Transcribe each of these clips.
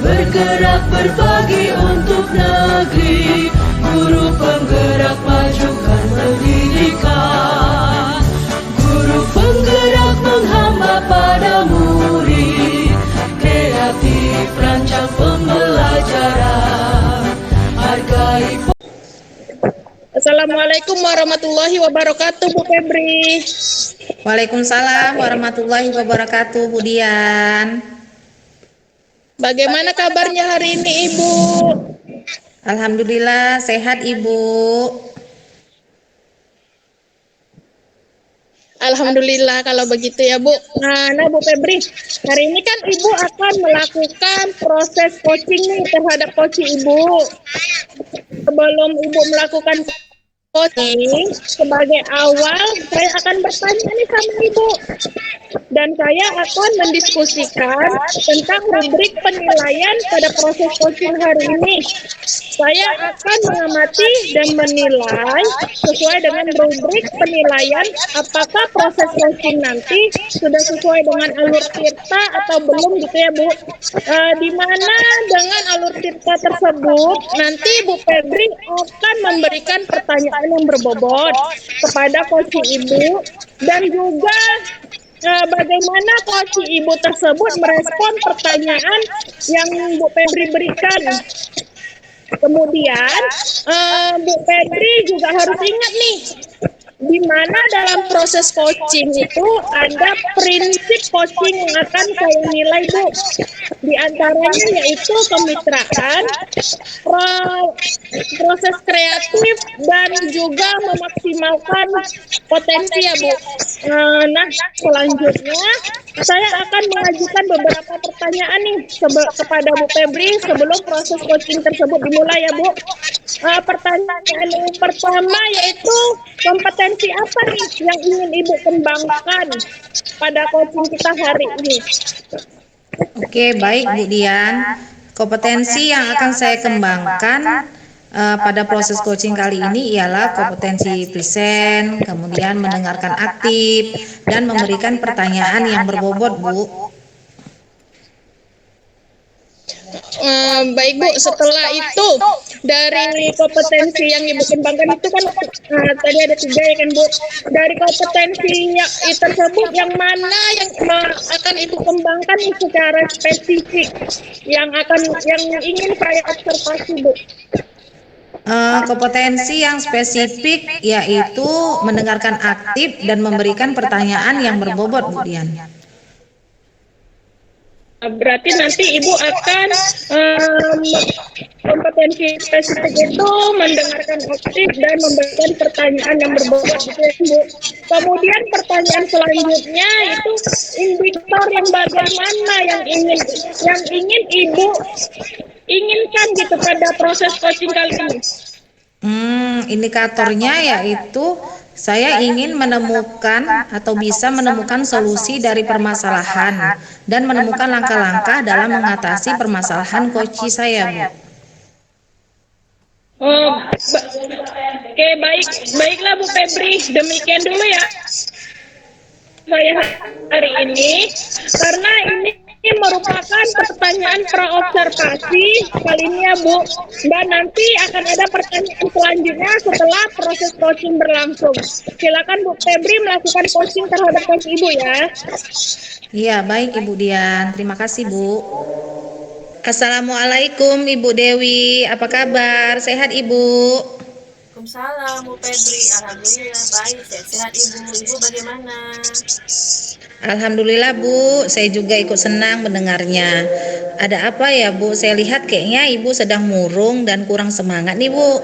bergerak berbagi untuk negeri, guru penggerak majukan pendidikan, guru penggerak menghamba pada murid, kreatif rancang pembelajaran, hargai. Assalamualaikum warahmatullahi wabarakatuh, Bu Febri. Waalaikumsalam warahmatullahi wabarakatuh, Bu Dian. Bagaimana kabarnya hari ini, Ibu? Alhamdulillah sehat, Ibu. Alhamdulillah kalau begitu ya, Bu. Nah, Bu Febri, hari ini kan Ibu akan melakukan proses coaching nih terhadap coach Ibu. Sebelum Ibu melakukan coaching, sebagai awal saya akan bertanya nih sama Ibu. Dan saya akan mendiskusikan tentang rubrik penilaian pada proses coaching hari ini. Saya akan mengamati dan menilai sesuai dengan rubrik penilaian apakah proses coaching nanti sudah sesuai dengan alur tirta atau belum gitu ya, Bu. Di mana dengan alur tirta tersebut nanti Bu Febri akan memberikan pertanyaan yang berbobot kepada coach Ibu dan juga bagaimana coach Ibu tersebut merespon pertanyaan yang Bu Febri berikan. Kemudian Bu Febri juga harus ingat nih, di mana dalam proses coaching itu ada prinsip coaching yang akan saya nilai, Bu. Di antaranya yaitu kemitraan, proses kreatif, dan juga memaksimalkan potensi ya, Bu. Nah, selanjutnya saya akan mengajukan beberapa pertanyaan nih kepada Bu Febri sebelum proses coaching tersebut dimulai ya, Bu. Pertanyaan yang pertama yaitu kompetensi apa nih yang ingin Ibu kembangkan pada coaching kita hari ini? Oke, baik Bu Dian. Kompetensi yang akan saya kembangkan pada proses coaching kali ini ialah kompetensi present, kemudian mendengarkan aktif, dan memberikan pertanyaan yang berbobot, Bu. Baik Bu, setelah itu dari kompetensi yang Ibu kembangkan itu kan tadi ada 3 ya kan Bu. Dari kompetensi yang tersebut yang mana yang akan Ibu kembangkan nih secara spesifik yang ingin saya observasi, Bu? Kompetensi yang spesifik yaitu mendengarkan aktif dan memberikan pertanyaan yang berbobot, Bu Dian. Berarti nanti Ibu akan kompetensi spesifik itu mendengarkan aktif dan memberikan pertanyaan yang berbobot gitu ya, Bu. Kemudian pertanyaan selanjutnya itu indikator yang bagaimana yang ingin Ibu inginkan gitu pada proses coaching kali ini. Indikatornya yaitu saya ingin menemukan atau bisa menemukan solusi dari permasalahan dan menemukan langkah-langkah dalam mengatasi permasalahan coach saya, Bu. Oke, baiklah Bu Febri, demikian dulu ya saya hari ini, karena ini merupakan pertanyaan praobservasi kali ini ya Bu, dan nanti akan ada pertanyaan selanjutnya setelah proses coaching berlangsung. Silakan Bu Febri melakukan coaching terhadap coach Ibu ya. Iya, baik Ibu Dian, terima kasih Bu. Assalamualaikum Ibu Dewi, apa kabar? Sehat Ibu? Waalaikumsalam Bu Febri, alhamdulillah baik, sehat Ibu. Ibu bagaimana? Alhamdulillah Bu, saya juga ikut senang mendengarnya. Ada apa ya Bu? Saya lihat kayaknya Ibu sedang murung dan kurang semangat nih Bu.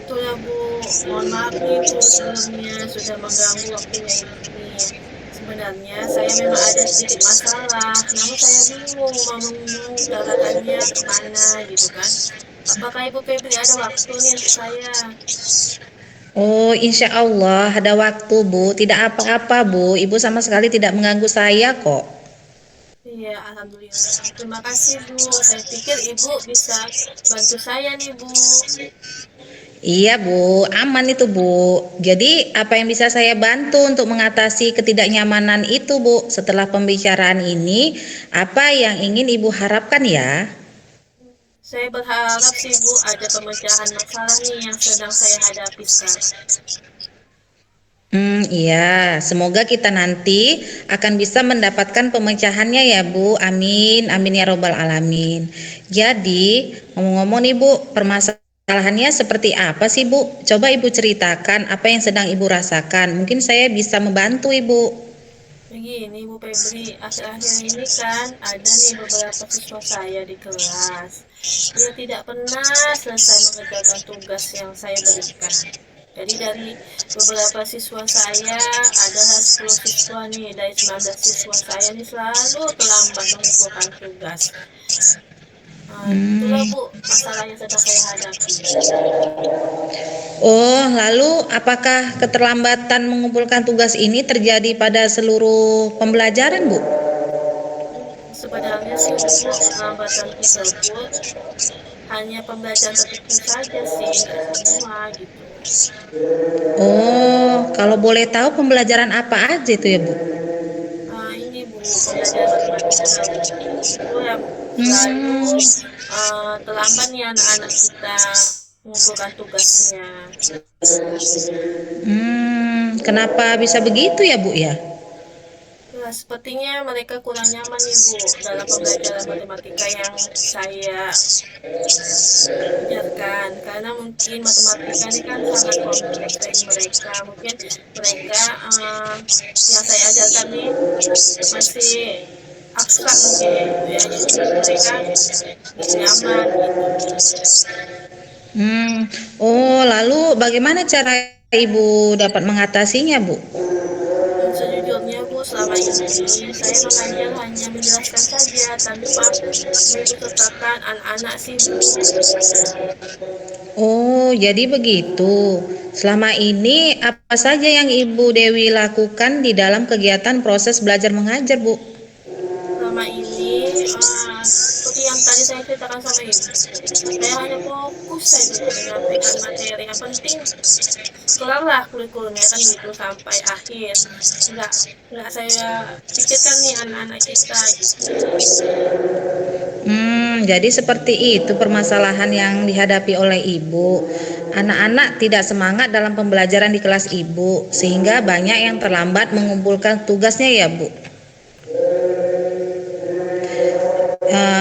Itulah Bu, mohon maaf nih Bu sebelumnya sudah mengganggu waktunya Ibu nih. Sebenarnya saya memang ada sedikit masalah, namun saya bingung mau mengutarakannya kemana gitu kan. Apakah Ibu Febri ada waktu nih untuk saya? Oh, insya Allah ada waktu Bu. Tidak apa-apa Bu, Ibu sama sekali tidak mengganggu saya kok. Iya, alhamdulillah. Terima kasih Bu. Saya pikir Ibu bisa bantu saya nih Bu. Iya Bu, aman itu Bu. Jadi apa yang bisa saya bantu untuk mengatasi ketidaknyamanan itu Bu? Setelah pembicaraan ini, apa yang ingin Ibu harapkan ya? Saya berharap sih Bu ada pemecahan masalah nih yang sedang saya hadapi sekarang. Iya, semoga kita nanti akan bisa mendapatkan pemecahannya ya Bu. Amin, amin ya robbal alamin. Jadi, ngomong-ngomong nih Bu, permasalahannya seperti apa sih Bu? Coba Ibu ceritakan apa yang sedang Ibu rasakan. Mungkin saya bisa membantu Ibu. Begini Bu Febri, akhir-akhir ini kan ada nih beberapa siswa saya di kelas. Dia tidak pernah selesai mengerjakan tugas yang saya berikan. Jadi dari beberapa siswa saya adalah 10 siswa nih, dari 19 siswa saya nih selalu terlambat mengumpulkan tugas. Itulah Hmm. Bu masalah yang sedang saya hadapi. Oh, lalu apakah keterlambatan mengumpulkan tugas ini terjadi pada seluruh pembelajaran Bu? Sebenarnya sih Bu, keterlambatan tersebut hanya pembelajaran tertentu saja sih, nggak semua gitu. Oh, kalau boleh tahu pembelajaran apa aja itu ya Bu? Ini Bu, pembelajaran matematika Bu. Itu yang selalu Hmm. terlambat nih anak-anak kita mengumpulkan tugasnya. Kenapa bisa begitu ya Bu ya? Ya, sepertinya mereka kurang nyaman nih Bu dalam pembelajaran matematika yang saya ajarkan. Karena mungkin matematika ini kan sangat kompleks bagi mereka. Mungkin mereka yang saya ajarkan nih masih abstrak mungkin ya Bu ya. Jadi mereka nggak nyaman gitu. Oh, lalu bagaimana cara Ibu dapat mengatasinya Bu? Sejujurnya Bu, selama ini saya mengajar hanya menjelaskan saja tanpa mengikut sertakan anak-anak sih Bu. Oh, jadi begitu. Selama ini apa saja yang Ibu Dewi lakukan di dalam kegiatan proses belajar mengajar, Bu? Selama ini seperti yang tadi saya ceritakan sama Ibu, saya hanya fokus saja menyampaikan materi yang penting kelarlah kurikulumnya kan gitu sampai akhir. Nggak nggak saya pikirkan nih anak-anak kita gitu. Jadi seperti itu permasalahan yang dihadapi oleh Ibu. Anak-anak tidak semangat dalam pembelajaran di kelas Ibu, sehingga banyak yang terlambat mengumpulkan tugasnya ya, Bu.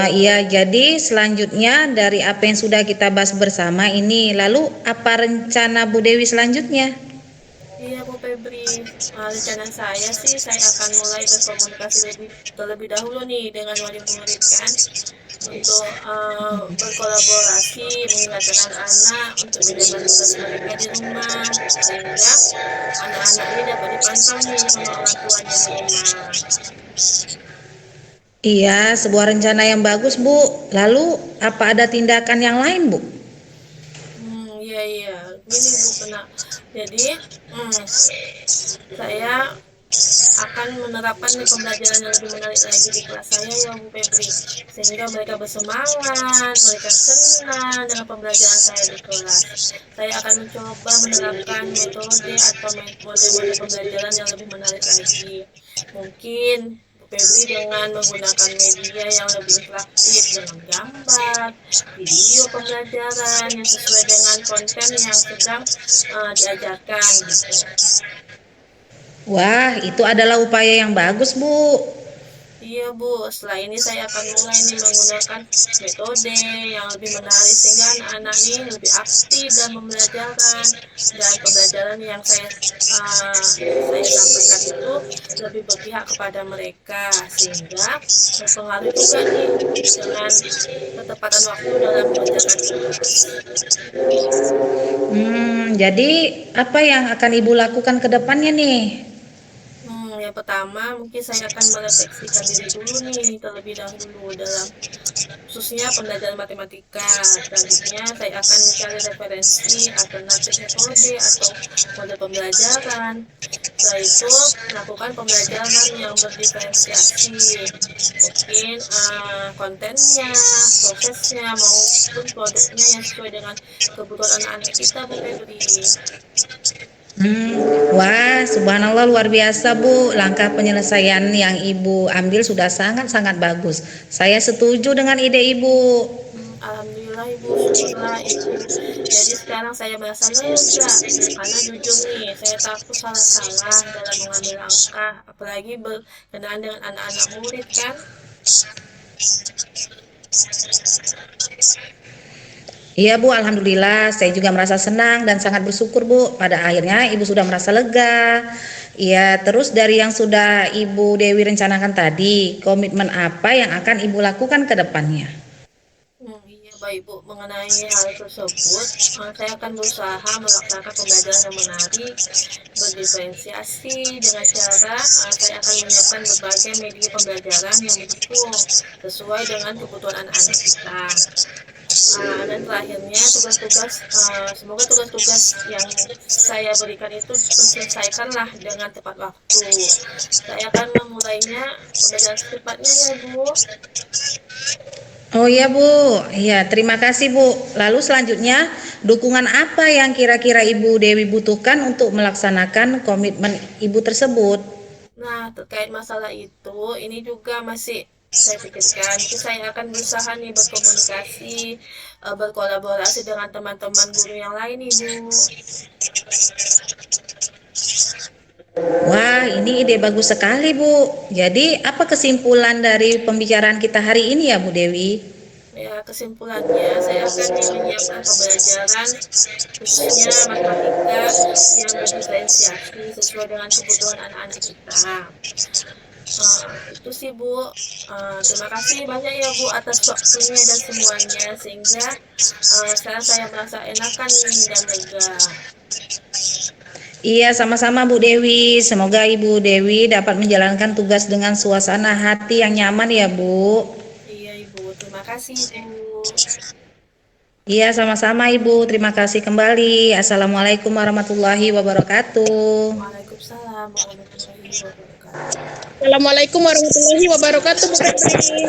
Iya, jadi selanjutnya dari apa yang sudah kita bahas bersama ini, lalu apa rencana Bu Dewi selanjutnya? Iya Bu Febri, rencana saya sih saya akan mulai berkomunikasi terlebih dahulu nih dengan wali murid kan untuk berkolaborasi mengingatkan anak-anak untuk menjalankan tugas mereka di rumah sehingga anak-anak ini dapat dipantau nih sama orang tuanya di rumah. Iya, sebuah rencana yang bagus, Bu. Lalu, apa ada tindakan yang lain, Bu? Iya iya, gini Bu kena. Jadi saya akan menerapkan nih pembelajaran yang lebih menarik lagi di kelas saya ya Bu Febri, sehingga mereka bersemangat, mereka senang dengan pembelajaran saya di kelas. Saya akan mencoba menerapkan metode atau metode pembelajaran yang lebih menarik lagi. Mungkin Bu Febri dengan menggunakan media yang lebih interaktif dengan gambar, video pembelajaran yang sesuai dengan konten yang sedang diajarkan gitu. Wah, itu adalah upaya yang bagus, Bu. Iya Bu, setelah ini saya akan mulai nih menggunakan metode yang lebih menarik sehingga anak-anak nih lebih aktif dalam pembelajaran dan pembelajaran yang saya sampaikan itu lebih berpihak kepada mereka sehingga berpengaruh juga nih dengan ketepatan waktu dalam mengerjakan tugas. Jadi apa yang akan Ibu lakukan ke depannya nih? Yang pertama, mungkin saya akan merefleksikan diri dulu nih, terlebih dahulu dalam khususnya pembelajaran matematika. Selanjutnya, saya akan mencari referensi, alternatif metode, atau mode pembelajaran. Setelah itu, melakukan pembelajaran yang berdiferensiasi. Mungkin kontennya, prosesnya, maupun produknya yang sesuai dengan kebutuhan anak-anak kita, Bu Febri. Wah, subhanallah, luar biasa Bu. Langkah penyelesaian yang Ibu ambil sudah sangat-sangat bagus. Saya setuju dengan ide Ibu. Alhamdulillah Ibu, syukurlah Ibu. Jadi sekarang saya merasa lega, karena jujur nih, saya takut salah-salah dalam mengambil langkah, apalagi berkenaan dengan anak-anak murid kan. Iya Bu, alhamdulillah. Saya juga merasa senang dan sangat bersyukur Bu. Pada akhirnya Ibu sudah merasa lega. Iya, terus dari yang sudah Ibu Dewi rencanakan tadi, komitmen apa yang akan Ibu lakukan ke depannya? Iya baik Bu, mengenai hal tersebut, saya akan berusaha melaksanakan pembelajaran yang menarik, berdiferensiasi dengan cara saya akan menyiapkan berbagai media pembelajaran yang mendukung sesuai dengan kebutuhan anak-anak kita. Dan terakhirnya semoga tugas-tugas yang saya berikan itu terselesaikanlah dengan tepat waktu. Saya akan memulainya pembelajaran secepatnya ya Bu. Oh iya Bu, iya terima kasih Bu. Lalu selanjutnya, dukungan apa yang kira-kira Ibu Dewi butuhkan untuk melaksanakan komitmen Ibu tersebut? Nah, terkait masalah itu, ini juga masih saya pikirkan. Mungkin saya akan berusaha nih berkomunikasi, berkolaborasi dengan teman-teman guru yang lain nih Bu. Wah, ini ide bagus sekali Bu. Jadi apa kesimpulan dari pembicaraan kita hari ini ya Bu Dewi? Ya, kesimpulannya saya akan menyiapkan pembelajaran khususnya matematika yang berdiferensiasi sesuai dengan kebutuhan anak-anak kita. Itu sih Bu. Terima kasih banyak ya Bu atas waktunya dan semuanya, sehingga sekarang saya merasa enakan nih dan lega. Iya, sama-sama Bu Dewi. Semoga Ibu Dewi dapat menjalankan tugas dengan suasana hati yang nyaman ya Bu. Iya Ibu, terima kasih Bu. Iya, sama-sama Ibu. Terima kasih kembali. Assalamualaikum warahmatullahi wabarakatuh. Waalaikumsalam warahmatullahi wabarakatuh. Assalamualaikum warahmatullahi wabarakatuh Bu Febri.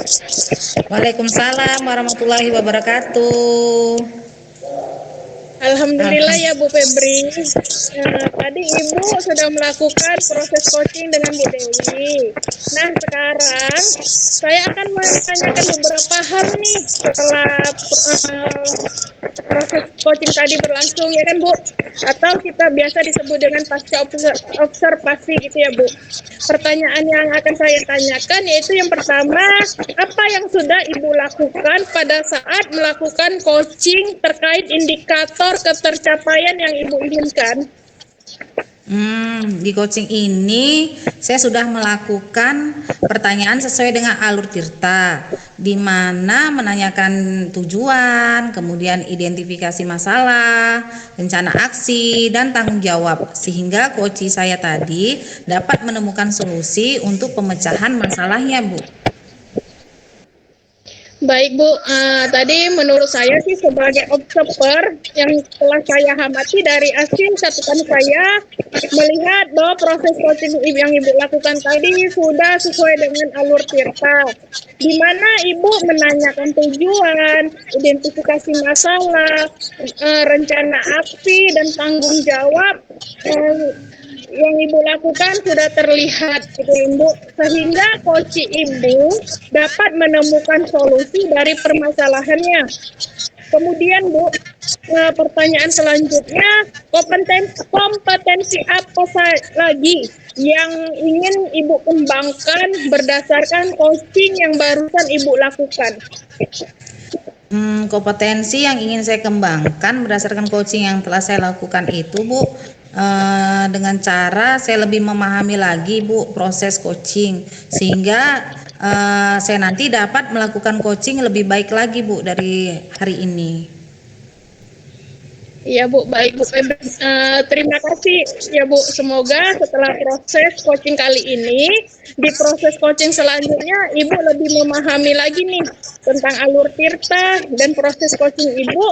Waalaikumsalam warahmatullahi wabarakatuh. Alhamdulillah ya Bu Febri. Tadi Ibu sudah melakukan proses coaching dengan Bu Dewi. Nah sekarang saya akan menanyakan beberapa hal nih setelah proses coaching tadi berlangsung ya kan Bu? Atau kita biasa disebut dengan pasca observasi gitu ya Bu. Pertanyaan yang akan saya tanyakan yaitu yang pertama, apa yang sudah Ibu lakukan pada saat melakukan coaching terkait indikator ketercapaian yang Ibu inginkan? Di coaching ini saya sudah melakukan pertanyaan sesuai dengan alur Tirta, di mana menanyakan tujuan, kemudian identifikasi masalah, rencana aksi, dan tanggung jawab, sehingga coach saya tadi dapat menemukan solusi untuk pemecahan masalahnya, Bu. Baik Bu, tadi menurut saya sih sebagai observer yang telah saya amati dari hasil catatan saya melihat bahwa proses coaching yang Ibu lakukan tadi sudah sesuai dengan alur Tirta, di mana Ibu menanyakan tujuan, identifikasi masalah, rencana aksi dan tanggung jawab yang Ibu lakukan sudah terlihat gitu Ibu, sehingga coach Ibu dapat menemukan solusi dari permasalahannya. Kemudian Bu, pertanyaan selanjutnya, kompetensi apa lagi yang ingin Ibu kembangkan berdasarkan coaching yang barusan Ibu lakukan? Kompetensi yang ingin saya kembangkan berdasarkan coaching yang telah saya lakukan itu Bu, dengan cara saya lebih memahami lagi Bu proses coaching, sehingga saya nanti dapat melakukan coaching lebih baik lagi Bu dari hari ini. Iya Bu, baik Bu Febri. Terima kasih ya Bu. Semoga setelah proses coaching kali ini, di proses coaching selanjutnya Ibu lebih memahami lagi nih tentang alur tirta dan proses coaching Ibu.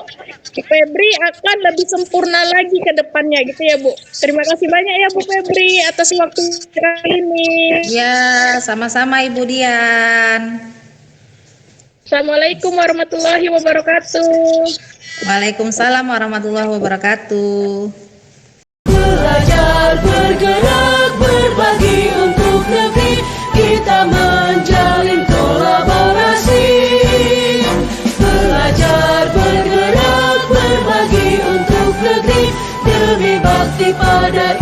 Febri akan lebih sempurna lagi ke depannya gitu ya Bu. Terima kasih banyak ya Bu Febri atas waktu kali ini. Ya, sama-sama Ibu Dian. Assalamualaikum warahmatullahi wabarakatuh. Waalaikumsalam warahmatullahi wabarakatuh. Belajar, bergerak, berbagi untuk negeri, kita menjalin kolaborasi. Belajar, bergerak, berbagi untuk negeri, demi bakti pada